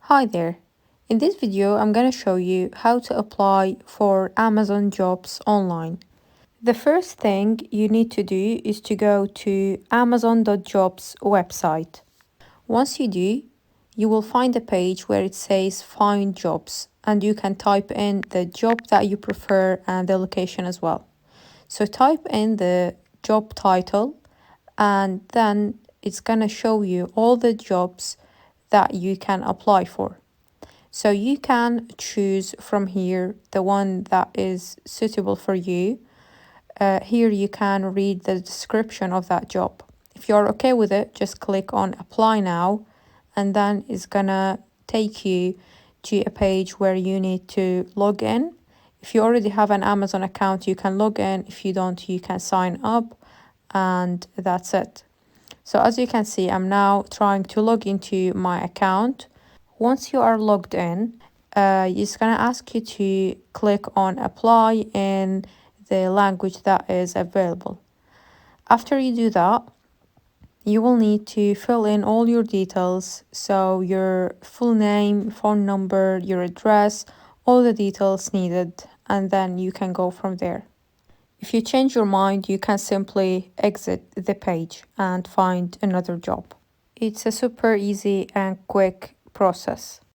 Hi there. In this video, I'm going to show you how to apply for Amazon jobs online. The first thing you need to do is to go to amazon.jobs website. Once you do, you will find a page where it says find jobs and you can type in the job that you prefer and the location as well. So type in the job title and then it's going to show you all the jobs that you can apply for. So you can choose from here the one that is suitable for you. Here you can read the description of that job. If you're okay with it, just click on apply now and then it's gonna take you to a page where you need to log in. If you already have an Amazon account, you can log in. If you don't, you can sign up and that's it. So as you can see, I'm now trying to log into my account. Once you are logged in, it's going to ask you to click on apply in the language that is available. After you do that, you will need to fill in all your details. So your full name, phone number, your address, all the details needed, and then you can go from there. If you change your mind, you can simply exit the page and find another job. It's a super easy and quick process.